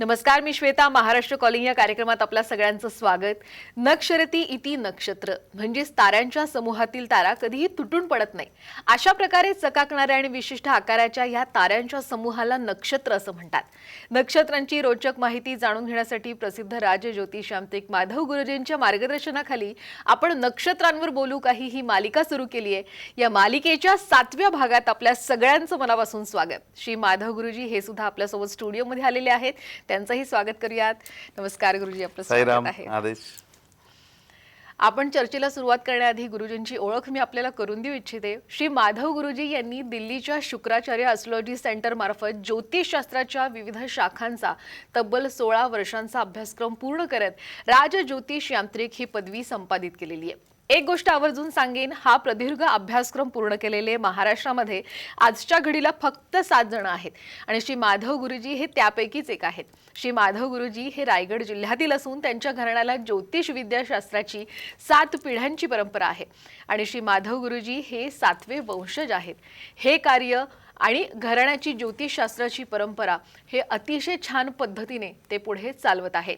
नमस्कार, मी श्वेता. महाराष्ट्र कॉलिंग या कार्यक्रमात आपल्या सगळ्यांचं स्वागत. नक्षरती इति नक्षत्र म्हणजे ताऱ्यांच्या समूहातील तारा कधीही तुटून पडत नाही. अशा प्रकारे चकाकणाऱ्या आणि विशिष्ट आकाराच्या या ताऱ्यांच्या समूहाला नक्षत्र असं म्हणतात. नक्षत्रांची रोचक माहिती जाणून घेण्यासाठी प्रसिद्ध राजज्योतिषांत्रिक माधव गुरुजींच्या मार्गदर्शनाखाली आपण नक्षत्रांवर बोलू काही ही मालिका सुरू केली आहे. या मालिकेच्या 7व्या भागात आपल्या सगळ्यांचं मनापासून स्वागत. श्री माधव गुरुजी हे सुद्धा आपल्यासोबत स्टुडिओमध्ये आलेले आहेत. त्यांचंही स्वागत करूयात. नमस्कार गुरुजी, आपलं स्वागत आहे. आदेश. आपण चर्चेला सुरुवात करण्याआधी गुरुजींची ओळख मी आपल्याला करून देऊ इच्छिते. श्री माधव गुरुजी यांनी दिल्लीच्या शुक्राचार्य ॲस्ट्रॉलॉजी सेंटर मार्फत ज्योतिषशास्त्राच्या विविध शाखांचा तब्बल 16 वर्षांचा अभ्यासक्रम पूर्ण करत राजज्योतिष यांत्रिक ही पदवी संपादित केलेली आहे. एक गोष्ट आवर्जून सांगेन, हा प्रदीर्घ अभ्यासक्रम पूर्ण केलेले महाराष्ट्रामध्ये आजच्या घडीला फक्त 7 जण आहेत आणि श्री माधव गुरुजी हे त्यापैकीच एक आहेत. श्री माधव गुरुजी हे रायगड जिल्ह्यातील असून त्यांच्या घराण्याला ज्योतिष विद्याशास्त्राची 7 पिढ्यांची परंपरा आहे आणि श्री माधव गुरुजी हे 7वे वंशज आहेत. हे कार्य आणि घराण्याची ज्योतिषशास्त्राची परंपरा हे अतिशय छान पद्धतीने ते पुढे चालवत आहेत.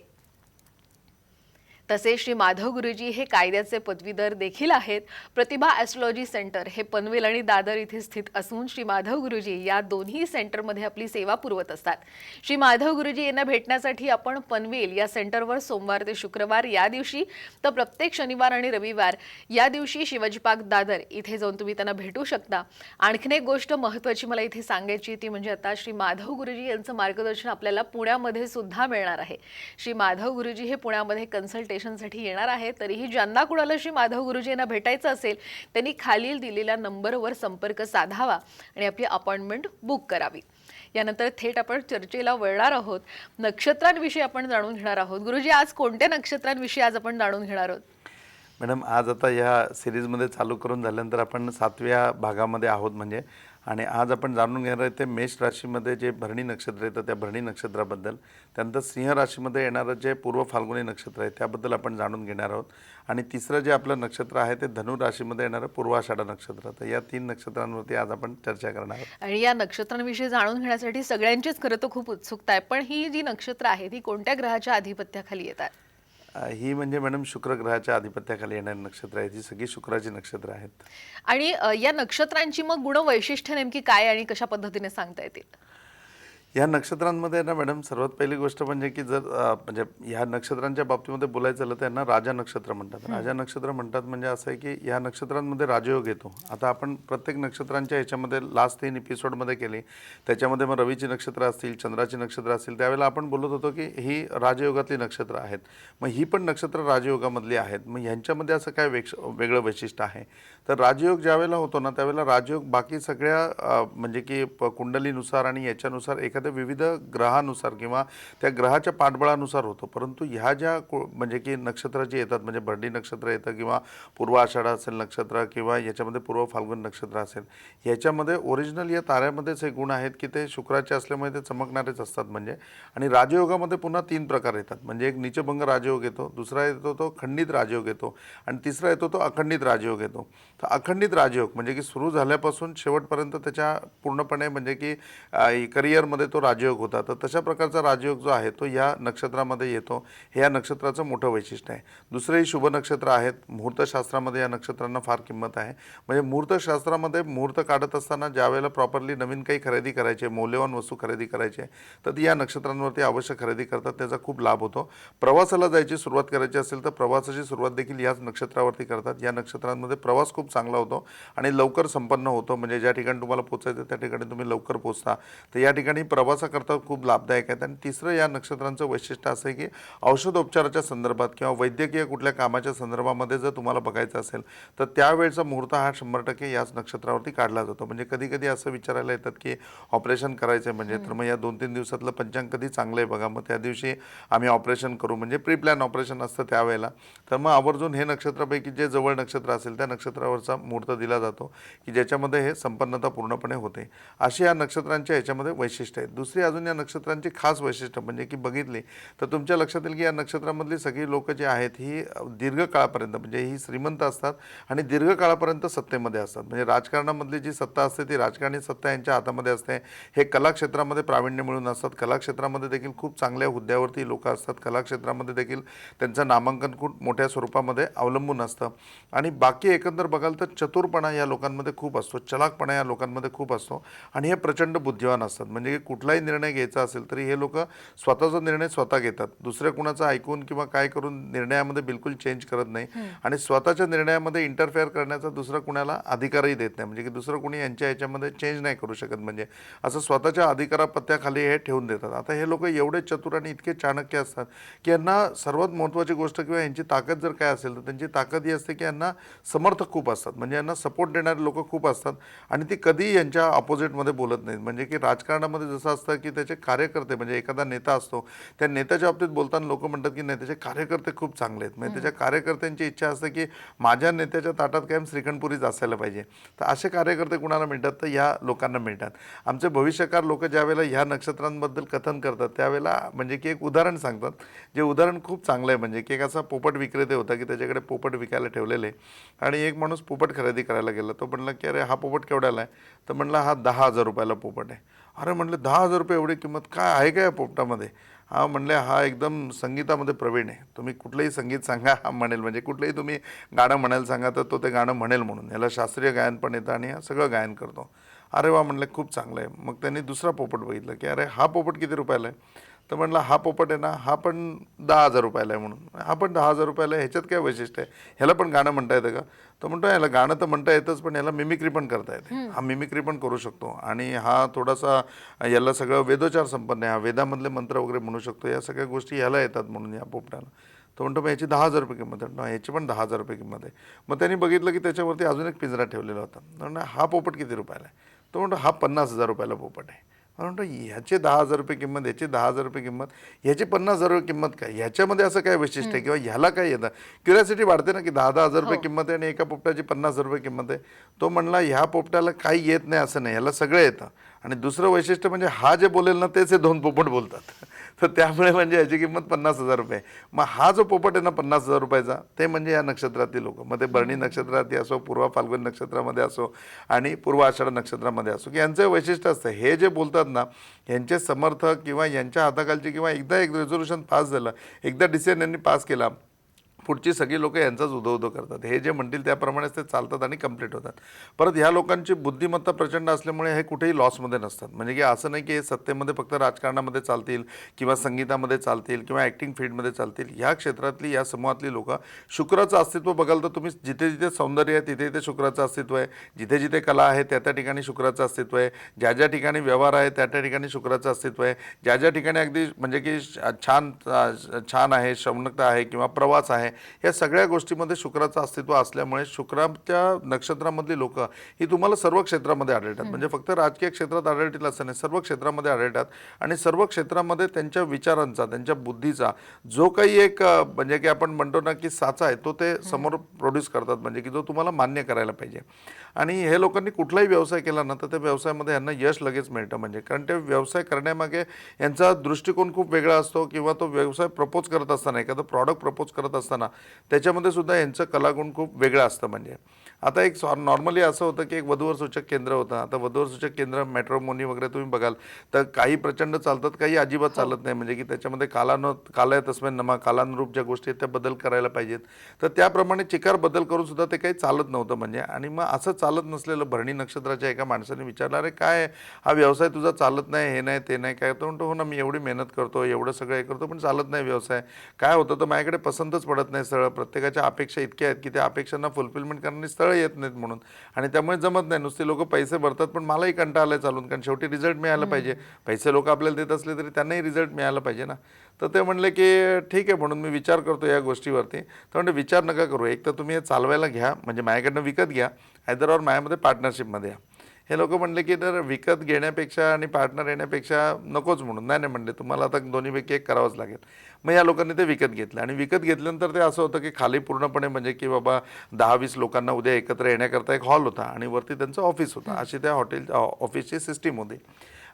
तसे श्री माधव गुरुजी हे कायद्याचे पदवीधर देखील आहेत. प्रतिभा ॲस्ट्रॉलॉजी सेंटर हे पनवेल आणि दादर इथे स्थित असून श्री माधव गुरुजी या दोन्ही सेंटरमध्ये आपली सेवा पुरवत असतात. श्री माधव गुरुजी यांना भेटण्यासाठी आपण पनवेल या सेंटरवर सोमवार ते शुक्रवार या दिवशी तर प्रत्येक शनिवार आणि रविवार या दिवशी शिवाजी पार्क दादर इथे जाऊन तुम्ही त्यांना भेटू शकता. आणखीन एक गोष्ट महत्त्वाची मला इथे सांगायची ती म्हणजे आता श्री माधव गुरुजी यांचं मार्गदर्शन आपल्याला पुण्यामध्ये सुद्धा मिळणार आहे. श्री माधव गुरुजी हे पुण्यामध्ये कन्सल्टेशन साठी येणार आहे. तरीही ज्यांना कुणाला श्री माधव गुरुजी यांना भेटायचं असेल त्यांनी खालील दिलेल्या नंबरवर संपर्क साधावा आणि आपली अपॉइंटमेंट बुक करावी. यानंतर थेट आपण चर्चेला वळणार आहोत. नक्षत्रांविषयी आपण जाणून घेणार आहोत. गुरुजी, आज कोणत्या नक्षत्रांविषयी आज आपण जाणून घेणार आहोत? मॅडम, आज आता या सिरीजमध्ये चालू करून झाल्यानंतर आपण 7व्या भागामध्ये आहोत म्हणजे, आणि आज आपण जाणून घेणार आहे ते मेष राशीमध्ये जे भरणी नक्षत्र येतं त्या भरणी नक्षत्राबद्दल. त्यानंतर सिंह राशीमध्ये येणारं जे पूर्व फाल्गुनी नक्षत्र आहे त्याबद्दल आपण जाणून घेणार आहोत. आणि तिसरं जे आपलं नक्षत्र आहे ते धनु राशीमध्ये येणारं पूर्वाषाढा नक्षत्र. तर या 3 नक्षत्रांवरती आज आपण चर्चा करणार आहोत. आणि या नक्षत्रांविषयी जाणून घेण्यासाठी सगळ्यांचीच खरं तर खूप उत्सुकता आहे. पण ही जी नक्षत्र आहे ती कोणत्या ग्रहाच्या आधिपत्याखाली येतात? ही म्हणजे मॅडम शुक्र ग्रहाच्या आधिपत्याखाली येणारी नक्षत्र आहेत. ही सगळी शुक्राची नक्षत्र आहेत. आणि या नक्षत्रांची मग गुण वैशिष्ट्य नेमकी काय आणि कशा पद्धतीने सांगता येतील? या नक्षत्रांमध्ये ना मॅडम, सर्वात पहिली गोष्ट म्हणजे की जर म्हणजे ह्या नक्षत्रांच्या बाबतीमध्ये बोलायचं झालं तर यांना राजा नक्षत्र म्हणतात. राजा नक्षत्र म्हणतात म्हणजे असं आहे की ह्या नक्षत्रांमध्ये राजयोग येतो. आता आपण प्रत्येक नक्षत्रांच्या ह्याच्यामध्ये लास्ट 3 एपिसोडमध्ये केले, त्याच्यामध्ये मग रवीची नक्षत्र असतील, चंद्राची नक्षत्र असतील, त्यावेळेला आपण बोलत होतो की ही राजयोगातली नक्षत्र आहेत. मग ही पण नक्षत्र राजयोगामधली आहेत. मग ह्यांच्यामध्ये असं काय वेगळं वैशिष्ट्य आहे? तर राजयोग ज्यावेळेला होतो ना त्यावेळेला राजयोग बाकी सगळ्या म्हणजे की कुंडलीनुसार आणि याच्यानुसार एखाद्या विविध ग्रहानुसार किंवा त्या ग्रहाच्या पाठबळानुसार होतो. परंतु ह्या ज्या म्हणजे की नक्षत्र जे येतात म्हणजे भरणी नक्षत्र येतं किंवा पूर्व आषाढा असेल नक्षत्र किंवा याच्यामध्ये पूर्व फाल्गुन नक्षत्र असेल, ह्याच्यामध्ये ओरिजिनल या ताऱ्यामध्येच हे गुण आहेत की ते शुक्राचे असल्यामुळे ते चमकणारेच असतात म्हणजे. आणि राजयोगामध्ये पुन्हा 3 प्रकार येतात. म्हणजे एक नीचभंग राजयोग येतो, दुसरा येतो तो खंडित राजयोग येतो आणि तिसरा येतो तो अखंडित राजयोग येतो. तर अखंडित राजयोग म्हणजे की सुरू झाल्यापासून शेवटपर्यंत त्याच्या पूर्णपणे म्हणजे की करिअरमध्ये तो राजयोग होता. तर तशा प्रकारचा राजयोग जो आहे तो या नक्षत्रामध्ये येतो. हे या नक्षत्राचं मोठं वैशिष्ट्य आहे. दुसरेही शुभ नक्षत्र आहेत. मुहूर्तशास्त्रामध्ये या नक्षत्रांना फार किंमत आहे. म्हणजे मुहूर्तशास्त्रामध्ये मुहूर्त काढत असताना ज्यावेळेला प्रॉपरली नवीन काही खरेदी करायची, मौल्यवान वस्तू खरेदी करायची तर ती या नक्षत्रांवरती अवश्य खरेदी करतात. त्याचा खूप लाभ होतो. प्रवासाला जायची सुरुवात करायची असेल तर प्रवासाची सुरुवात देखील याच नक्षत्रावरती करतात. या नक्षत्रांमध्ये प्रवास खूप चांगला होतो आणि लवकर संपन्न होतो. म्हणजे ज्या ठिकाणी तुम्हाला पोचायचं त्या ठिकाणी तुम्ही लवकर पोचता. तर या ठिकाणी प्रवासाकरता खूप लाभदायक आहेत. आणि तिसरं या नक्षत्रांचं वैशिष्ट्य असं आहे की औषधोपचाराच्या संदर्भात किंवा वैद्यकीय कुठल्या कामाच्या संदर्भामध्ये जर तुम्हाला बघायचं असेल तर त्यावेळचा मुहूर्त हा 100% याच नक्षत्रावरती काढला जातो. म्हणजे कधी कधी असं विचारायला येतात की ऑपरेशन करायचं आहे म्हणजे, तर मग या 2-3 दिवसातलं पंचांग कधी चांगलं आहे बघा, मग त्या दिवशी आम्ही ऑपरेशन करू म्हणजे प्री प्लॅन ऑपरेशन असतं त्यावेळेला. तर मग आवर्जून हे नक्षत्रापैकी जे जवळ नक्षत्र असेल त्या नक्षत्रावरचा मुहूर्त दिला जातो की ज्याच्यामध्ये हे संपन्नता पूर्णपणे होते. अशी या नक्षत्रांच्या ह्याच्यामध्ये वैशिष्ट्य आहेत. दुसरी अजून या नक्षत्रांची खास वैशिष्ट्य म्हणजे की बघितली तर तुमच्या लक्षात येईल की या नक्षत्रामधली सगळी लोक जी आहेत ही दीर्घकाळापर्यंत म्हणजे ही श्रीमंत असतात आणि दीर्घकाळापर्यंत सत्तेमध्ये असतात. म्हणजे राजकारणामधली जी सत्ता असते ती राजकारणी सत्ता यांच्या हातामध्ये असते. हे कला क्षेत्रामध्ये प्रावीण्य मिळून असतात. कला क्षेत्रामध्ये देखील खूप चांगल्या हुद्द्यावरती लोक असतात. कला क्षेत्रामध्ये देखील त्यांचं नामांकन खूप मोठ्या स्वरूपामध्ये अवलंबून असतं. आणि बाकी एकंदर बघाल तर चतुरपणा या लोकांमध्ये खूप असतो, चलाकपणा या लोकांमध्ये खूप असतो आणि हे प्रचंड बुद्धिवान असतात. म्हणजे कुठलाही निर्णय घ्यायचा असेल तरी हे लोक स्वतःचा निर्णय स्वतः घेतात. दुसऱ्या कुणाचं ऐकून किंवा काय करून निर्णयामध्ये बिलकुल चेंज करत नाही आणि स्वतःच्या निर्णयामध्ये इंटरफेअर करण्याचा दुसरा कुणाला अधिकारही देत नाही. म्हणजे की दुसरं कुणी यांच्या ह्याच्यामध्ये चेंज नाही करू शकत. म्हणजे असं स्वतःच्या अधिकारापत्त्याखाली हे ठेवून देतात. आता हे लोक एवढे चतुर आणि इतके चाणक्य असतात की यांना सर्वात महत्त्वाची गोष्ट किंवा यांची ताकद जर काय असेल तर त्यांची ताकद ही असते की यांना समर्थक खूप असतात. म्हणजे यांना सपोर्ट देणारे लोक खूप असतात आणि ती कधी यांच्या ऑपोजिटमध्ये बोलत नाहीत. म्हणजे की राजकारणामध्ये जसं असतं की त्याचे कार्यकर्ते म्हणजे एखादा नेता असतो त्या नेत्याच्या बाबतीत बोलताना लोक म्हणतात की नाही त्याचे कार्यकर्ते खूप चांगले आहेत. म्हणजे त्याच्या कार्यकर्त्यांची इच्छा असते की माझ्या नेत्याच्या ताटात कायम श्रीखंडपुरीच असायला पाहिजे. तर असे कार्यकर्ते कुणाला मिळतात तर ह्या लोकांना मिळतात. आमचे भविष्यकार लोक ज्यावेळेला ह्या नक्षत्रांबद्दल कथन करतात त्यावेळेला म्हणजे की एक उदाहरण सांगतात जे उदाहरण खूप चांगलं आहे. म्हणजे की एक असा पोपट विक्रेते होता की त्याच्याकडे पोपट विकायला ठेवलेले आणि एक माणूस पोपट खरेदी करायला गेला. तो म्हणला की अरे हा पोपट केवढ्याला आहे तर म्हणला हा 10,000 रुपयाला पोपट आहे. अरे म्हणले 10,000 रुपये एवढी किंमत काय आहे का या पोपटामध्ये. हा म्हणले हा एकदम संगीतामध्ये प्रवीण आहे. तुम्ही कुठलंही संगीत सांगा हा म्हणेल. म्हणजे कुठलंही तुम्ही गाणं म्हणायला सांगा तर तो ते गाणं म्हणेल म्हणून. याला शास्त्रीय गायन पण येतं आणि सगळं गायन करतो. अरे वा म्हणलं खूप चांगलं आहे. मग त्यांनी दुसरा पोपट बघितला की अरे हा पोपट किती रुपयाला आहे तर म्हणला हा पोपट आहे ना हा पण 10,000 रुपयाला आहे म्हणून. हा पण 10,000 रुपयाला आहे ह्याच्यात काय वैशिष्ट्य आहे ह्याला पण गाणं म्हणता येतं का तर म्हणतो याला गाणं तर म्हणता येतच पण याला मिमिक्री पण करता येते. हा मिमिक्री पण करू शकतो आणि हा थोडासा याला सगळं वेदोच्चार संपन्न आहे. हा वेदामधले मंत्र वगैरे म्हणू शकतो. या सगळ्या गोष्टी ह्याला येतात म्हणून या पोपटाला. तो म्हणतो मग याची 10,000 रुपये किंमत आहे. याची पण 10,000 रुपये किंमत आहे. मग त्यांनी बघितलं की त्याच्यावरती अजून एक पिंजरा ठेवलेला होता. म्हणून हा पोपट किती रुपयाला आहे तो म्हणतो हा 50,000 रुपयाला पोपट आहे. म्हणतो ह्याचे 10,000 रुपये किंमत ह्याची 10,000 रुपये किंमत ह्याची 50,000 रुपये किंमत काय ह्याच्यामध्ये असं काय वैशिष्ट्य आहे किंवा ह्याला काय येतं. क्युरियासिटी वाढते ना की 10,000 रुपये किंमत आहे आणि एका पोपटाची 50,000 रुपये किंमत आहे. तो म्हणला ह्या पोपटाला काही येत नाही असं नाही ह्याला सगळं येतं आणि दुसरं वैशिष्ट्य म्हणजे हा जे बोलेल ना तेच हे 2 पोपट बोलतात. तर त्यामुळे म्हणजे ह्याची किंमत 50,000 रुपये. मग हा जो पोपट आहे ना 50,000 रुपयाचा ते म्हणजे या नक्षत्रातील लोक. मग ते भरणी नक्षत्रात असो पूर्व फाल्गुन नक्षत्रामध्ये असो आणि पूर्व आषाढ नक्षत्रामध्ये असो की यांचं वैशिष्ट्य असतं हे जे बोलतात ना यांचे समर्थक किंवा यांच्या हाताखालची किंवा एकदा एक रेझोल्युशन पास झालं एकदा डिसिजन यांनी पास केला पुढची सगळी लोक यांचाच उदो करतात. हे जे म्हणतील त्याप्रमाणेच ते चालतात आणि कंप्लीट होतात. परत ह्या लोकांची बुद्धिमत्ता प्रचंड असल्यामुळे हे कुठेही लॉसमध्ये नसतात. म्हणजे की असं नाही की हे सत्तेमध्ये फक्त राजकारणामध्ये चालतील किंवा संगीतामध्ये चालतील किंवा ॲक्टिंग फील्डमध्ये चालतील. ह्या क्षेत्रातली या समूहातली लोक शुक्राचं अस्तित्व बघाल तर तुम्ही जिथे जिथे सौंदर्य आहे तिथे तिथे शुक्राचं अस्तित्व आहे. जिथे जिथे कला आहे त्या त्या ठिकाणी शुक्राचं अस्तित्व आहे. ज्या ज्या ठिकाणी व्यवहार आहे त्या त्या ठिकाणी शुक्राचं अस्तित्व आहे. ज्या ज्या ठिकाणी अगदी म्हणजे की छान आहे श्रवणता आहे किंवा प्रवास आहे या सगळ्या गोष्टीमध्ये शुक्राचं अस्तित्व असल्यामुळे शुक्राच्या नक्षत्रामधली लोक ही तुम्हाला सर्व क्षेत्रामध्ये आढळतात. म्हणजे फक्त राजकीय क्षेत्रात आढळतील असं नाही सर्व क्षेत्रामध्ये आढळतात आणि सर्व क्षेत्रामध्ये त्यांच्या विचारांचा त्यांच्या बुद्धीचा जो काही एक म्हणजे की आपण म्हणतो ना की साचा आहे तो ते समोर प्रोड्यूस करतात. म्हणजे की जो तुम्हाला मान्य करायला पाहिजे. आणि हे लोकांनी कुठलाही व्यवसाय केला ना तर त्या व्यवसायामध्ये यांना यश लगेच मिळतं. म्हणजे कारण ते व्यवसाय करण्यामागे यांचा दृष्टिकोन खूप वेगळा असतो किंवा तो व्यवसाय प्रपोज करत असताना एखादं प्रॉडक्ट प्रपोज करत असताना त्याच्यामध्ये सुद्धा यांचं कलागुण खूप वेगळं असतं. म्हणजे आता एक नॉर्मली असं होतं की एक वधूवर सूचक केंद्र होतं. आता वधूवर सूचक केंद्र मॅट्रोमोनी वगैरे तुम्ही बघाल तर काही प्रचंड चालतात काही अजिबात चालत नाही. म्हणजे की त्याच्यामध्ये कालाय तस्मै नमा कालानुरूप ज्या गोष्टी आहेत त्या बदल करायला पाहिजेत. तर त्याप्रमाणे चिकार बदल करून सुद्धा ते काही चालत नव्हतं. म्हणजे आणि मग असं चालत नसलेलं भरणी नक्षत्राच्या एका माणसाने विचारलं अरे काय हा व्यवसाय तुझा चालत नाही हे नाही ते नाही काय. तो म्हणतो हो ना मी एवढी मेहनत करतो एवढं सगळं हे करतो पण चालत नाही व्यवसाय. काय होतं तर माझ्याकडे पसंतच पडत नाही स्थळं. प्रत्येकाच्या अपेक्षा इतक्या आहेत की त्या अपेक्षांना फुलफिलमेंट करणारी स्थळं येत नाहीत म्हणून आणि त्यामुळे जमत नाही. नुसते लोक पैसे भरतात पण मलाही कंटाळा आलाय चालून कारण शेवटी रिझल्ट मिळायला पाहिजे. पैसे लोक आपल्याला देत असले तरी त्यांनाही रिझल्ट मिळायला पाहिजे ना. तर ते म्हणले की ठीक आहे म्हणून मी विचार करतो या गोष्टीवरती. तर म्हणजे विचार नका करू एक तर तुम्ही हे चालवायला घ्या म्हणजे माझ्याकडनं विकत घ्या आयदर ऑर माझ्यामध्ये पार्टनरशिपमध्ये या. हे लोक म्हणले की तर विकत घेण्यापेक्षा आणि पार्टनर येण्यापेक्षा नकोच म्हणून. नाही म्हणले तुम्हाला आता दोन्हीपैकी एक करावंच लागेल. मग या लोकांनी ते विकत घेतलं आणि विकत घेतल्यानंतर ते असं होतं की खाली पूर्णपणे म्हणजे की बाबा 10-20 लोकांना उद्या एकत्र येण्याकरता एक हॉल होता आणि वरती त्यांचं ऑफिस होतं. अशी त्या ऑफिसची सिस्टीम होती.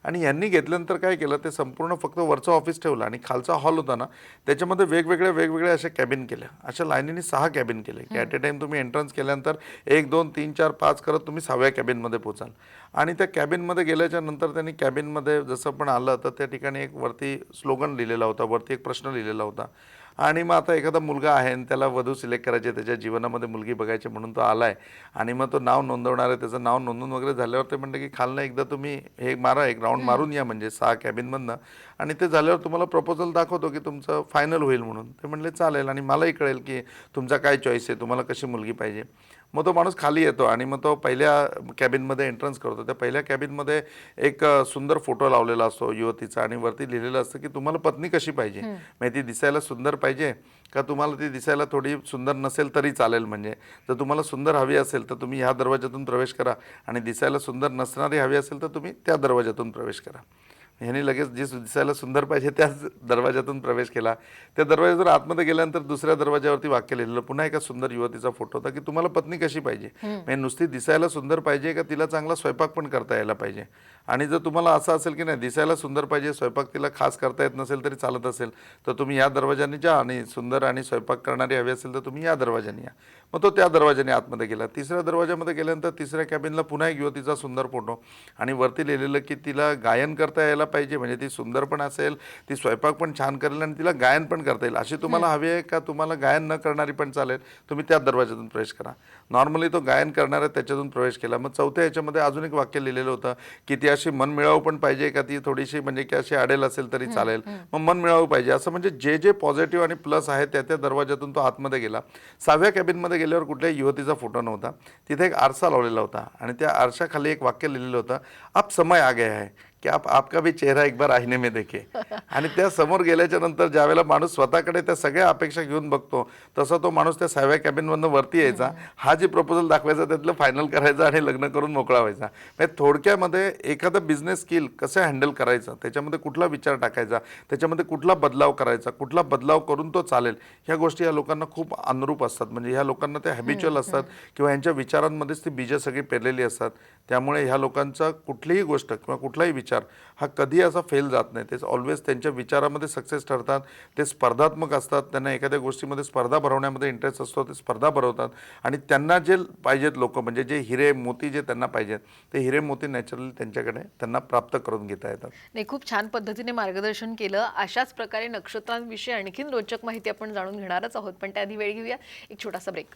आणि यांनी घेतल्यानंतर काय केलं, ते संपूर्ण फक्त वरचं ऑफिस ठेवलं आणि खालचा हॉल होता ना, त्याच्यामध्ये वेगवेगळे अशा कॅबिन केल्या. अशा लाईनीने 6 कॅबिन केले की ॲट ए टाइम तुम्ही एंट्रन्स केल्यानंतर 1 2 3 4 5 करत तुम्ही 6व्या कॅबिनमध्ये पोचाल. आणि त्या कॅबिनमध्ये गेल्याच्या नंतर त्यांनी कॅबिनमध्ये जसं पण आलं तर त्या ठिकाणी एक वरती स्लोगन लिहिलेला होता, वरती एक प्रश्न लिहिलेला होता. आणि मग आता एखादा मुलगा आहे आणि त्याला वधू सिलेक्ट करायची, त्याच्या जीवनामध्ये मुलगी बघायची म्हणून तो आला आहे आणि मग तो नाव नोंदवणार आहे. त्याचं नाव नोंदवून वगैरे झाल्यावर ते म्हणते की खालनं एकदा तुम्ही हे मारा, एक राऊंड मारून या म्हणजे 6 कॅबिनमधनं, आणि ते झाल्यावर तुम्हाला प्रपोजल दाखवतो की तुमचं फायनल होईल म्हणून. ते म्हणले चालेल आणि मलाही कळेल की तुमचा काय चॉईस आहे, तुम्हाला कशी मुलगी पाहिजे. मग तो माणूस खाली येतो आणि मग तो पहिल्या कॅबिनमध्ये एंट्रन्स करतो. त्या पहिल्या कॅबिनमध्ये एक सुंदर फोटो लावलेला असतो युवतीचा आणि वरती लिहिलेलं असतं की तुम्हाला पत्नी कशी पाहिजे, म्हणजे ती दिसायला सुंदर पाहिजे का तुम्हाला ती दिसायला थोडी सुंदर नसेल तरी चालेल. म्हणजे जर तुम्हाला सुंदर हवी असेल तर तुम्ही ह्या दरवाजातून प्रवेश करा आणि दिसायला सुंदर नसणारी हवी असेल तर तुम्ही त्या दरवाजातून प्रवेश करा. ह्याने लगेच जी दिसायला सुंदर पाहिजे त्याच दरवाजातून प्रवेश केला. त्या दरवाजातून आतमध्ये गेल्यानंतर दुसऱ्या दरवाजावरती वाक्य लिहिलेलं, पुन्हा एका सुंदर युवतीचा फोटो होता की तुम्हाला पत्नी कशी पाहिजे, म्हणजे नुसती दिसायला सुंदर पाहिजे का तिला चांगला स्वयंपाक पण करता यायला पाहिजे. आणि जर तुम्हाला असं असेल की नाही दिसायला सुंदर पाहिजे, स्वयंपाक तिला खास करता येत नसेल तरी चालत असेल तर तुम्ही या दरवाजाने जा, आणि सुंदर आणि स्वयंपाक करणारी हवी असेल तर तुम्ही या दरवाजाने या. मग तो त्या दरवाजाने आतमध्ये गेला. तिसऱ्या दरवाजामध्ये गेल्यानंतर तिसऱ्या कॅबिनला पुन्हा एक युवतीचा सुंदर फोटो आणि वरती लिहिलेलं की तिला गायन करता यायला पाहिजे, म्हणजे ती सुंदर पण असेल, ती स्वयंपाक पण छान करेल आणि तिला गायन पण करता येईल. अशी तुम्हाला हवी आहे का तुम्हाला गायन न करणारी पण चालेल, तुम्ही त्या दरवाजातून प्रवेश करा. नॉर्मली तो गायन करणारा त्याच्यातून प्रवेश केला. मग चौथ्या ह्याच्यामध्ये अजून एक वाक्य लिहिलेलं होतं की ती अशी मनमिळावू पण पाहिजे का ती थोडीशी म्हणजे की अशी अडेल असेल तरी चालेल, मग मनमिळावू पाहिजे. असं म्हणजे जे जे पॉझिटिव्ह आणि प्लस आहे त्या त्या दरवाजातून तो आतमध्ये गेला. 6व्या कॅबिनमध्ये गेल्यावर कुठल्याही युवतीचा फोटो नव्हता. तिथे एक आरसा लावलेला होता आणि त्या आरशाखाली एक वाक्य लिहिलेलं होतं, अब समय आ गया है की आप आपका भी चेहरा एक बार आईने में देखे. आणि त्या समोर गेल्याच्या नंतर ज्यावेळेला माणूस स्वतःकडे त्या सगळ्या अपेक्षा घेऊन बघतो तसा तो माणूस त्या 6व्या कॅबिनमधनं वरती यायचा, हा जी प्रपोजल दाखवायचा त्यातलं फायनल करायचं आणि लग्न करून मोकळा व्हायचा. म्हणजे थोडक्यामध्ये एखादं बिझनेस स्किल कसं हँडल करायचं, त्याच्यामध्ये कुठला विचार टाकायचा, त्याच्यामध्ये कुठला बदलाव करायचा, कुठला बदलाव करून तो चालेल, ह्या गोष्टी या लोकांना खूप अनुरूप असतात. म्हणजे ह्या लोकांना ते हॅबिच्युअल असतात किंवा यांच्या विचारांमध्येच ती बीजं सगळी पेरलेली असतात. त्यामुळे ह्या लोकांचा कुठलीही गोष्ट किंवा कुठलाही विचार हा कधी असा फेल जात नाही. तेच ऑलवेज त्यांच्या विचारामध्ये सक्सेस ठरतात. ते स्पर्धात्मक असतात, त्यांना एखाद्या गोष्टीमध्ये स्पर्धा भरवण्यामध्ये इंटरेस्ट असतो, ते स्पर्धा भरवतात आणि त्यांना जे पाहिजेत लोक, म्हणजे जे हिरे मोती जे त्यांना पाहिजेत ते हिरे मोती नॅचरली त्यांच्याकडे त्यांना प्राप्त करून घेता येतात. नाही, खूप छान पद्धतीने मार्गदर्शन केलं. अशाच प्रकारे नक्षत्रांविषयी आणखीन रोचक माहिती आपण जाणून घेणारच आहोत, पण त्याआधी वेळ घेऊया एक छोटासा ब्रेक.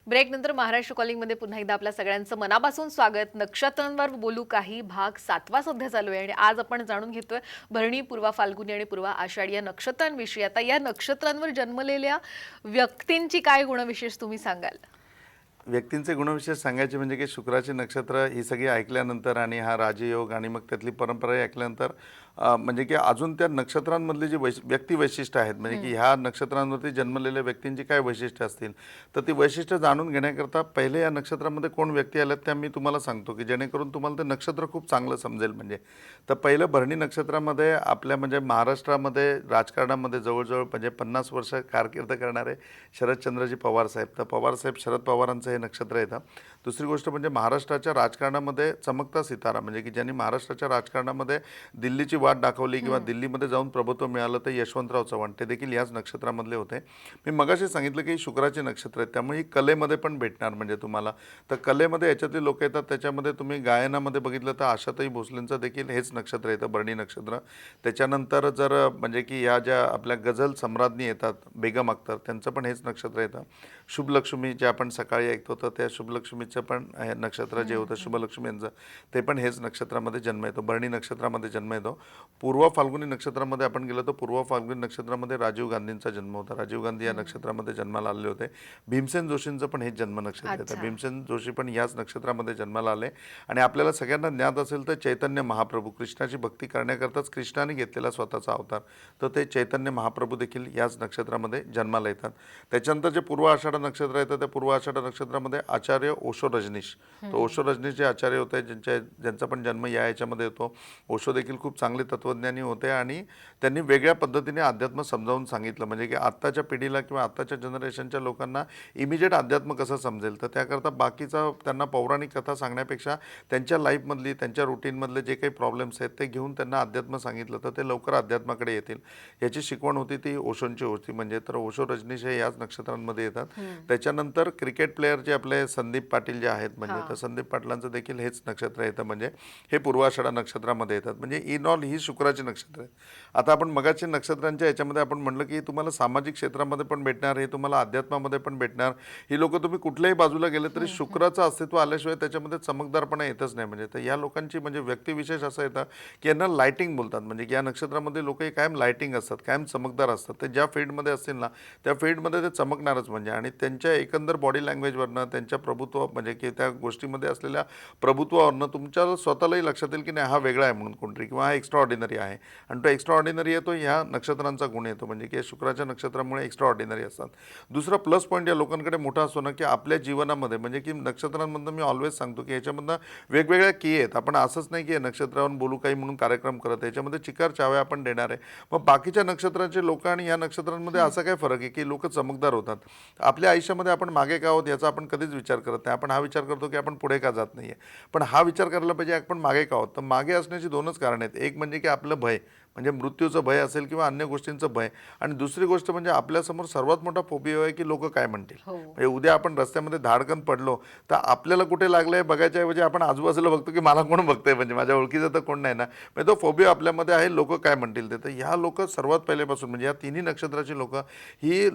ब्रेकनंतर महाराष्ट्र कॉलिंगमध्ये पुन्हा एकदा आपल्या सगळ्यांचं मनापासून स्वागत. नक्षत्रांवर बोलू काही भाग 7वा सध्या चालू आहे आणि आज आपण जाणून घेतोय भरणी, पूर्वा फाल्गुनी आणि पूर्वा आषाढी या नक्षत्रांविषयी. आता या नक्षत्रांवर जन्मलेल्या व्यक्तींची काय गुणविशेष तुम्ही सांगाल? व्यक्तींचे गुणविशेष सांगायचे म्हणजे की शुक्राची नक्षत्र ही सगळी ऐकल्यानंतर आणि हा राजयोग आणि मग त्यातली परंपरा ऐकल्यानंतर म्हणजे की अजून त्या नक्षत्रांमधली जी व्यक्ती वैशिष्ट्य आहेत, म्हणजे की ह्या नक्षत्रांवरती जन्मलेल्या व्यक्तींची काय वैशिष्ट्य असतील तर ती वैशिष्ट्य जाणून घेण्याकरता पहिले या नक्षत्रामध्ये कोण व्यक्ती आल्यात त्या मी तुम्हाला सांगतो की जेणेकरून तुम्हाला ते नक्षत्र खूप चांगलं समजेल. म्हणजे तर पहिलं भरणी नक्षत्रामध्ये आपल्या म्हणजे महाराष्ट्रामध्ये राजकारणामध्ये जवळजवळ म्हणजे 50 वर्ष कारकीर्द करणारे शरदचंद्रजी पवार साहेब. तर पवारसाहेब शरद पवारांचं हे नक्षत्र येतं. दुसरी गोष्ट म्हणजे महाराष्ट्राच्या राजकारणामध्ये चमकता सितारा, म्हणजे की ज्यांनी महाराष्ट्राच्या राजकारणामध्ये दिल्लीची वाट दाखवली किंवा दिल्लीमध्ये जाऊन प्रभुत्व मिळालं ते यशवंतराव चव्हाण, ते देखील याच नक्षत्रामधले होते. मी मगाशी सांगितलं की शुक्राचे नक्षत्र आहेत त्यामुळे ही कलेमध्ये पण भेटणार म्हणजे तुम्हाला. तर कलेमध्ये याच्यातले लोक येतात. त्याच्यामध्ये तुम्ही गायनामध्ये बघितलं तर आशाताई भोसलेंचं देखील हेच नक्षत्र येतं, भरणी नक्षत्र. त्याच्यानंतर जर म्हणजे की ह्या ज्या आपल्या गझल सम्राज्ञी येतात बेगम अख्तर, त्यांचं पण हेच नक्षत्र येतं. शुभलक्ष्मी जे आपण सकाळी ऐकतो तर त्या शुभलक्ष्मीचं पण हे नक्षत्र जे होतं शुभलक्ष्मी यांचं, ते पण हेच नक्षत्रामध्ये जन्म येतो, भरणी नक्षत्रामध्ये जन्म येतो. पूर्व फाल्गुनी नक्षत्रामध्ये आपण गेलो तर पूर्व फाल्गुनी नक्षत्रामध्ये राजीव गांधींचा जन्म होता. राजीव गांधी या नक्षत्रामध्ये जन्माला आलेले होते. भीमसेन जोशींचं पण हेच जन्म नक्षत्र येतं. भीमसेन जोशी पण याच नक्षत्रामध्ये जन्माला आले. आणि आपल्याला सगळ्यांना ज्ञात असेल तर चैतन्य महाप्रभू, कृष्णाची भक्ती करण्याकरताच कृष्णाने घेतलेला स्वतःचा अवतार, तर ते चैतन्य महाप्रभू देखील याच नक्षत्रामध्ये जन्माला येतात. त्याच्यानंतर जे पूर्व आषाढ नक्षत्र येतं त्या पूर्व आषाढ नक्षत्रामध्ये आचार्य ओशो रजनीश, तर ओशो रजनीश जे आचार्य होते ज्यांचा पण जन्म या याच्यामध्ये येतो. ओशो देखील खूप चांगले तत्वज्ञानी होते आणि त्यांनी वेगळ्या पद्धतीने अध्यात्म समजावून सांगितलं, म्हणजे की आत्ताच्या पिढीला किंवा आत्ताच्या जनरेशनच्या लोकांना इमिजिएट अध्यात्म कसं समजेल. तर त्याकरता बाकीचा त्यांना पौराणिक कथा सांगण्यापेक्षा त्यांच्या लाईफमधली, त्यांच्या रुटीनमधले जे काही प्रॉब्लेम्स आहेत ते घेऊन त्यांना अध्यात्म सांगितलं तर ते लवकर अध्यात्माकडे येतील. याची शिकवण होती ती ओशोंची होती. म्हणजे तर ओशो, रजनीश हे याच नक्षत्रांमध्ये येतात. त्याच्यानंतर क्रिकेट प्लेयर जे आपले संदीप पाटील जे आहेत, म्हणजे तर संदीप पाटलांचं देखील हेच नक्षत्र येतं, म्हणजे हे पूर्वाषाढा नक्षत्रामध्ये येतात. म्हणजे इन ऑल ही शुक्राची नक्षत्र आहेत. आता आपण मगाची नक्षत्रांच्या याच्यामध्ये आपण म्हणलं की तुम्हाला सामाजिक क्षेत्रामध्ये पण भेटणार, हे तुम्हाला अध्यात्मामध्ये पण भेटणार. ही लोक तुम्ही कुठल्याही बाजूला गेले तरी शुक्राचं अस्तित्व आल्याशिवाय त्याच्यामध्ये चमकदारपणा येतच नाही. म्हणजे तर या लोकांची म्हणजे व्यक्तिविशेष असं येतं की यांना लाइटिंग बोलतात. म्हणजे की या नक्षत्रामध्ये लोक हे कायम लाइटिंग असतात, कायम चमकदार असतात. ते ज्या फील्डमध्ये असतील ना त्या फील्डमध्ये ते चमकणारच. म्हणजे आणि त्यांच्या एकंदर बॉडी लँग्वेजवरनं, त्यांच्या प्रभुत्व म्हणजे की त्या गोष्टीमध्ये असलेल्या प्रभुत्वावरनं तुमच्या स्वतःलाही लक्षात येईल की नाही हा वेगळा आहे म्हणून कोणतरी, किंवा हा एक्स्ट्रा ऑर्डिनरी आहे. आणि तो एक्स्ट्रा ऑर्डिनरी येतो ह्या नक्षत्रांचा गुण येतो. म्हणजे की शुक्राच्या नक्षत्रामुळे एक्स्ट्रा ऑर्डिनरी असतात. दुसरा प्लस पॉईंट या लोकांकडे मोठा असतो ना की आपल्या जीवनामध्ये म्हणजे की नक्षत्रांमधनं मी ऑलवेज सांगतो की याच्यामधनं वेगवेगळ्या की आहेत. आपण असंच नाही की या नक्षत्रावर बोलू काही म्हणून कार्यक्रम करत आहे. याच्यामध्ये चिकार चाव्या आपण देणार आहे. मग बाकीच्या नक्षत्रांचे लोक आणि या नक्षत्रांमध्ये असा काय फरक आहे की लोक चमकदार होतात. आपल्या आयुष्यामध्ये आपण मागे का आहोत याचा आपण कधीच विचार करत नाही. आपण हा विचार करतो की आपण पुढे का जात नाही आहे. पण हा विचार करायला पाहिजे आपण मागे का आहोत. तर मागे असण्याची दोनच कारणं आहेत. एक म्हणजे की आपलं भय, म्हणजे मृत्यूचं भय असेल किंवा अन्य गोष्टींचं भय. आणि दुसरी गोष्ट म्हणजे आपल्यासमोर सर्वात मोठा फोबिया आहे की लोक काय म्हणतील. म्हणजे उद्या आपण रस्त्यामध्ये धाडकन पडलो तर आपल्याला कुठे लागलंय बघायच्या ऐवजी आपण आजूबाजूला बघतो की मला कोण बघतंय, म्हणजे माझ्या ओळखीचं तर कोण नाही ना. म्हणजे तो फोबिया आपल्यामध्ये आहे, लोक काय म्हणतील ते. तर ह्या लोक सर्वात पहिल्यापासून म्हणजे या तिन्ही नक्षत्राची लोक ही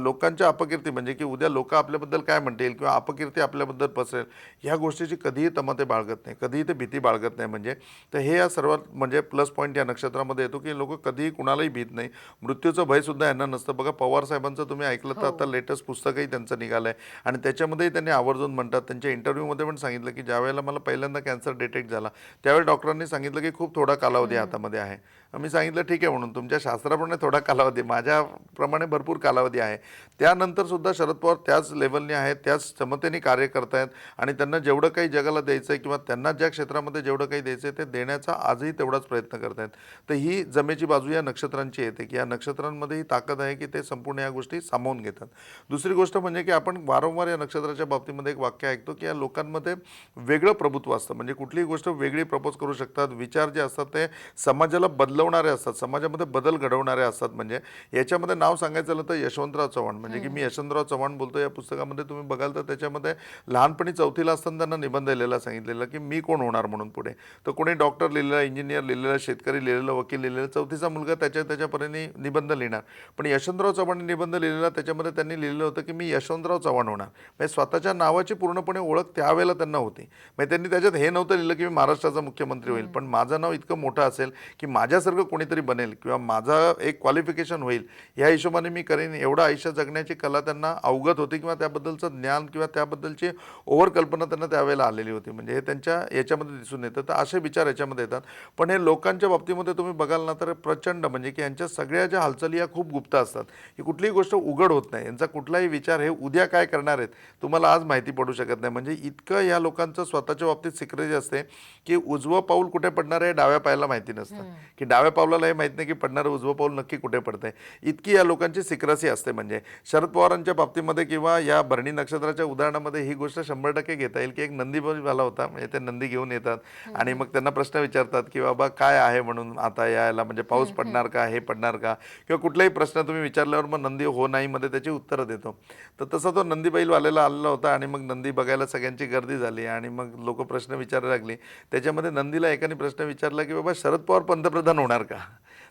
लोकांच्या अपकीर्ती म्हणजे की उद्या लोक आपल्याबद्दल काय म्हणतील किंवा अपकीर्ती आपल्याबद्दल पसरेल ह्या गोष्टीची कधीही तमते बाळगत नाही, कधीही ते भीती बाळगत नाही. म्हणजे तर हे या सर्वात म्हणजे प्लस पॉईंट या नक्षत्रामध्ये येतो की लोक कधीही कुणालाही भीत नाही. मृत्यूचं भय सुद्धा यांना नसतं. बघा पवार साहेबांचं तुम्ही ऐकलं तर आता लेटेस्ट पुस्तकही त्यांचं निघालं आहे आणि त्याच्यामध्येही त्यांनी आवर्जून म्हणतात, त्यांच्या इंटरव्ह्यूमध्ये पण सांगितलं की ज्यावेळेला मला पहिल्यांदा कॅन्सर डिटेक्ट झाला त्यावेळी डॉक्टरांनी सांगितलं की खूप थोडा कालावधी हातामध्ये आहे. मी सांगितलं ठीक आहे म्हणून, तुमच्या शास्त्राप्रमाणे थोडा कालावधी, माझ्याप्रमाणे भरपूर कालावधी आहे. त्यानंतर सुद्धा शरद पवार त्याच लेवलने आहेत, त्याच क्षमतेने कार्य करतायत आणि त्यांना जेवढं काही जगाला द्यायचं आहे किंवा त्यांना ज्या क्षेत्रामध्ये जेवढं काही द्यायचं आहे ते देण्याचा आजही तेवढाच प्रयत्न करतायत. तर ही जमेची बाजू या नक्षत्रांची येते की या नक्षत्रांमध्ये ही ताकद आहे की ते संपूर्ण या गोष्टी सामावून घेतात. दुसरी गोष्ट म्हणजे की आपण वारंवार या नक्षत्राच्या बाबतीमध्ये एक वाक्य ऐकतो की या लोकांमध्ये वेगळं प्रभुत्व असतं. म्हणजे कुठलीही गोष्ट वेगळी प्रपोज करू शकतात. विचार जे असतात ते समाजाला बदलवणारे असतात, समाजामध्ये बदल घडवणारे असतात. म्हणजे याच्यामध्ये नाव सांगायचं झालं तर यशवंतराव चव्हाण, म्हणजे की मी यशवंतराव चव्हाण बोलतो. या पुस्तकामध्ये तुम्ही बघाल तर त्याच्यामध्ये लहानपणी चौथीला असताना त्यांना निबंध लिहिलेला सांगितलेला की मी कोण होणार म्हणून पुढे. तर कोणी डॉक्टर लिहिलेला, इंजिनियर लिहिलेला, शेतकरी लिहिलेला, वकील लिहिलेला, चौथीचा मुलगा त्याच्या परीने निबंध लिहिणार. पण यशवंतराव चव्हाण निबंध लिहिलेला त्याच्यामध्ये त्यांनी लिहिलं होतं की मी यशवंतराव चव्हाण होणार. म्हणजे स्वतःच्या नावाची पूर्णपणे ओळख त्यावेळेला त्यांना होती. म्हणजे त्यांनी त्याच्यात हे नव्हतं लिहिलं की मी महाराष्ट्राचा मुख्यमंत्री होईल, पण माझं नाव इतकं मोठं असेल की माझ्यासारखं कोणीतरी बनेल किंवा माझं एक क्वालिफिकेशन होईल, ह्या हिशोबाने मी करेन. एवढं आयुष्य जगण्याची कला त्यांना अवगत होती किंवा त्याबद्दलचं ज्ञान किंवा त्याबद्दलची ओव्हर कल्पना त्यांना त्यावेळेला आलेली होती. म्हणजे हे त्यांच्या याच्यामध्ये दिसून येतं. तर असे विचार याच्यामध्ये येतात. पण हे लोकांच्या बाबतीमध्ये तुम्ही बघाल ना तर प्रचंड म्हणजे की यांच्या सगळ्या ज्या हालचाली या खूप गुप्त असतात. ही कुठलीही गोष्ट उघड होत नाही. यांचा कुठलाही विचार हे उद्या काय करणार आहेत तुम्हाला आज माहिती पडू शकत नाही. म्हणजे इतकं या लोकांचं स्वतःच्या बाबतीत सिक्रेसी असते की उजवं पाऊल कुठे पडणार आहे डाव्या पायाला माहिती नसतं, की डाव्या पावलाला हे माहीत नाही की पडणारं उजवं पाऊल नक्की कुठे पडतंय. इतकी या लोकांची सिक्रेसी असते. म्हणजे शरद पवारांच्या बाबतीमध्ये किंवा या भरणी नक्षत्राच्या उदाहरणामध्ये ही गोष्ट 100% घेता येईल की एक नंदी बैल होता. म्हणजे ते नंदी घेऊन येतात आणि मग त्यांना प्रश्न विचारतात की बाबा काय आहे म्हणून आता यायला, म्हणजे पाऊस पडणार का, हे पडणार का, किंवा कुठलाही प्रश्न तुम्ही विचारल्यावर मग नंदी हो नाही मध्ये त्याची उत्तरं देतो. तर तसा तो नंदी बैलवाल्याला आलेला होता आणि मग नंदी बघायला सगळ्यांची गर्दी झाली आणि मग लोक प्रश्न विचारायला लागली. त्याच्यामध्ये नंदीला एकाने प्रश्न विचारला की बाबा शरद पवार पंतप्रधान होणार का.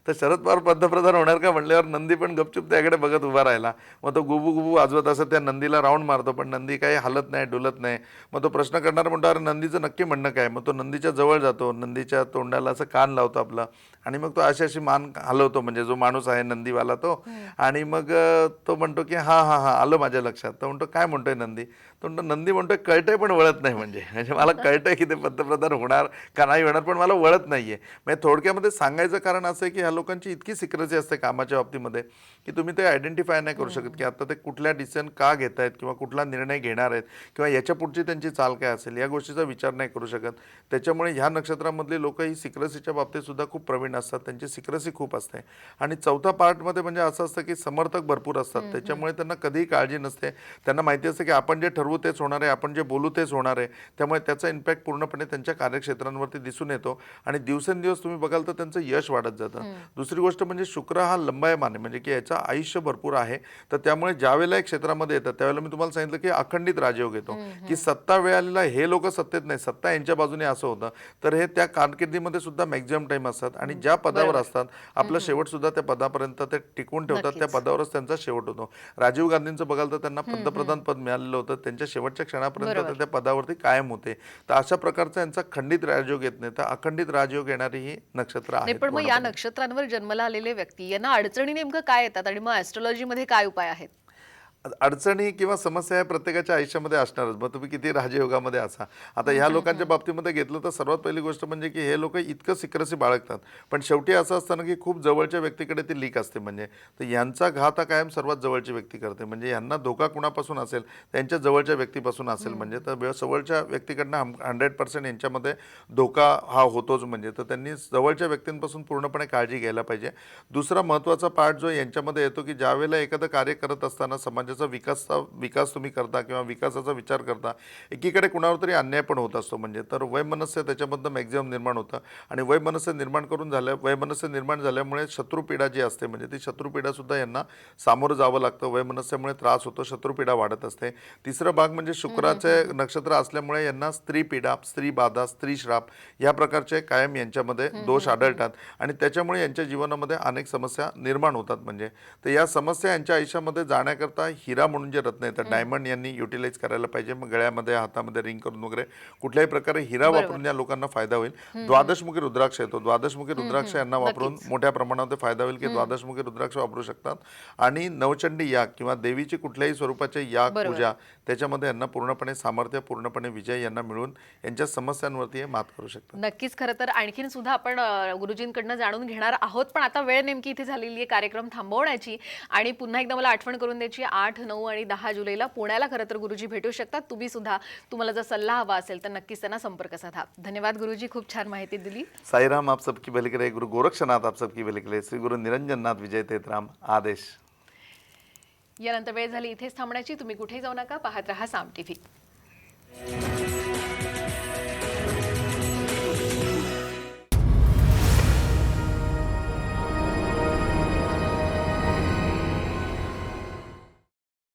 तर शरद पवार पंतप्रधान होणार का म्हणल्यावर नंदी पण गपचूप त्याकडे बघत उभा राहिला. मग तो गुबू गुबू वाजवत असं त्या नंदीला राऊंड मारतो, पण नंदी काही हलत नाही, डुलत नाही. मग तो प्रश्न करणार म्हणतो अरे नंदीचं नक्की म्हणणं काय. मग तो नंदीच्या जवळ जातो, नंदीच्या तोंडाला असं कान लावतो आपला आणि मग तो अशी मान हलवतो, म्हणजे जो माणूस आहे नंदीवाला तो. आणि मग तो म्हणतो की हां हां हां आलं माझ्या लक्षात. तो म्हणतो काय म्हणतोय नंदी. तो म्हणतो नंदी म्हणतोय कळतंय पण वळत नाही. म्हणजे मला कळतंय की ते पंतप्रधान होणार का नाही होणार पण मला वळत नाही आहे. म्हणजे थोडक्यामध्ये सांगायचं कारण असं आहे की ह्या लोकांची इतकी सिक्रेसी असते कामाच्या बाबतीमध्ये की तुम्ही ते आयडेंटिफाय नाही करू शकत की आता ते कुठल्या डिसिजन का घेत आहेत किंवा कुठला निर्णय घेणार आहेत किंवा याच्या पुढची त्यांची चाल काय असेल या गोष्टीचा विचार नाही करू शकत. त्याच्यामुळे ह्या नक्षत्रामधली लोक ही सिक्रेसीच्या बाबतीत सुद्धा खूप प्रवीण असतात, त्यांची सिक्रेसी खूप असते. आणि चौथा पार्टमध्ये म्हणजे असं असतं की समर्थक भरपूर असतात, त्याच्यामुळे त्यांना कधीही काळजी नसते. त्यांना माहिती असतं की आपण जे ठरवू तेच होणार आहे, आपण जे बोलू तेच होणार आहे. त्यामुळे त्याचा इम्पॅक्ट पूर्णपणे त्यांच्या कार्यक्षेत्रांवरती दिसून येतो आणि दिवसेंदिवस तुम्ही बघाल तर त्यांचं यश वाढत जातं. दुसरी गोष्ट म्हणजे शुक्र हा लंबायमान आहे, म्हणजे की याचं आयुष्य भरपूर आहे. तर त्यामुळे ज्यावेळेला एक क्षेत्रामध्ये येतात त्यावेळेला मी तुम्हाला सांगितलं की अखंडित राजयोग येतो की सत्ता वेळेला हे लोक सत्तेत नाही, सत्ता यांच्या बाजूने असं होतं. तर हे त्या कारकिर्दीमध्ये सुद्धा मॅक्झिमम टाइम असतात आणि ज्या पदावर असतात आपला शेवट सुद्धा त्या पदापर्यंत ते टिकवून ठेवतात. त्या पदावरच त्यांचा शेवट होतो. राजीव गांधींचं बघाल तर त्यांना पंतप्रधान पद मिळालेलं होतं, त्यांच्या शेवटच्या क्षणापर्यंत ते त्या पदावरती कायम होते. तर अशा प्रकारचा यांचा खंडित राजयोग येत नाही, तर अखंडित राजयोग येणारी ही नक्षत्र नाही, आहेत. पण मग या नक्षत्रांवर जन्माला आलेले व्यक्ती यांना अडचणी नेमकं काय येतात आणि मग ऍस्ट्रोलॉजी मध्ये काय उपाय आहेत? अडचणी किंवा समस्या या प्रत्येकाच्या आयुष्यामध्ये असणारच, मग तुम्ही किती राजयोगामध्ये असा. आता ह्या लोकांच्या बाबतीमध्ये घेतलं तर सर्वात पहिली गोष्ट म्हणजे की हे लोक इतकं सिक्रेसी बाळगतात, पण शेवटी असं असतं ना की खूप जवळच्या व्यक्तीकडे ती लीक असते. म्हणजे तर यांचा घात हा कायम सर्वात जवळची व्यक्ती करते. म्हणजे यांना धोका कुणापासून असेल, त्यांच्या जवळच्या व्यक्तीपासून असेल. म्हणजे तर जवळच्या व्यक्तीकडनं 100% यांच्यामध्ये धोका हा होतोच. म्हणजे तर त्यांनी जवळच्या व्यक्तींपासून पूर्णपणे काळजी घ्यायला पाहिजे. दुसरा महत्त्वाचा पार्ट जो यांच्यामध्ये येतो की ज्यावेळेला एखादं कार्य करत असताना समाजाचा विकास तुम्ही करता किंवा विकासाचा विचार करता, एकीकडे कुणावर तरी अन्याय पण होत असतो. म्हणजे तर वैमनस्य त्याच्यामधनं मॅक्झिमम निर्माण होतं आणि वैमनस्य निर्माण झाल्यामुळे शत्रुपीडा जी असते म्हणजे ती शत्रुपीडा सुद्धा यांना सामोरं जावं लागतं. वैमनस्यामुळे त्रास होतो, शत्रुपीडा वाढत असते. तिसरा भाग म्हणजे शुक्राचे नक्षत्र असल्यामुळे यांना स्त्रीपीडा, स्त्रीबाधा, स्त्रीश्राप या प्रकारचे कायम यांच्यामध्ये दोष आढळतात आणि त्याच्यामुळे यांच्या जीवनामध्ये अनेक समस्या निर्माण होतात. म्हणजे तर या समस्या यांच्या आयुष्यामध्ये जाण्याकरता हिरा म्हणून जे रत्न येतात, डायमंड यांनी युटिलाइज करायला पाहिजे. मग गळ्यामध्ये, हातामध्ये रिंग करून वगैरे कुठल्याही प्रकारे हिरा वापरून या लोकांना फायदा होईल. द्वादशमुखी रुद्राक्ष येतो, द्वादशमुखी रुद्राक्ष यांना वापरून मोठ्या प्रमाणामध्ये फायदा होईल की द्वादशमुखी रुद्राक्ष वापरू शकतात. आणि नवचंडी याग किंवा देवीची कुठल्याही स्वरूपाचे याग पूजा, त्याच्यामध्ये यांना पूर्णपणे सामर्थ्य, पूर्णपणे विजय यांना मिळून यांच्या समस्यांवरती हे मात करू शकतात. नक्कीच. खरं तर आणखीन सुद्धा आपण गुरुजींकडनं जाणून घेणार आहोत, पण आता वेळ नेमकी इथे झालेली आहे कार्यक्रम थांबवण्याची. आणि पुन्हा एकदा मला आठवण करून द्यायची, 8, 9 आणि 10 जुलैला पुण्याला खरं तर गुरुजी भेटू शकतात. तुम्ही सुद्धा, तुम्हाला जर सल्ला हवा असेल तर नक्कीच त्यांना संपर्क साधा. धन्यवाद गुरुजी, खूप छान माहिती दिली. साईराम आप सबकी भली करे. गुरु गोरक्षनाथ आप सबकी भली करे. श्री गुरु निरंजननाथ विजय तेतराम आदेश. यानंतर वेळ झाली इथेच थांबण्याची. तुम्ही कुठेही जाऊ नका, पाहत रहा साम टीव्ही.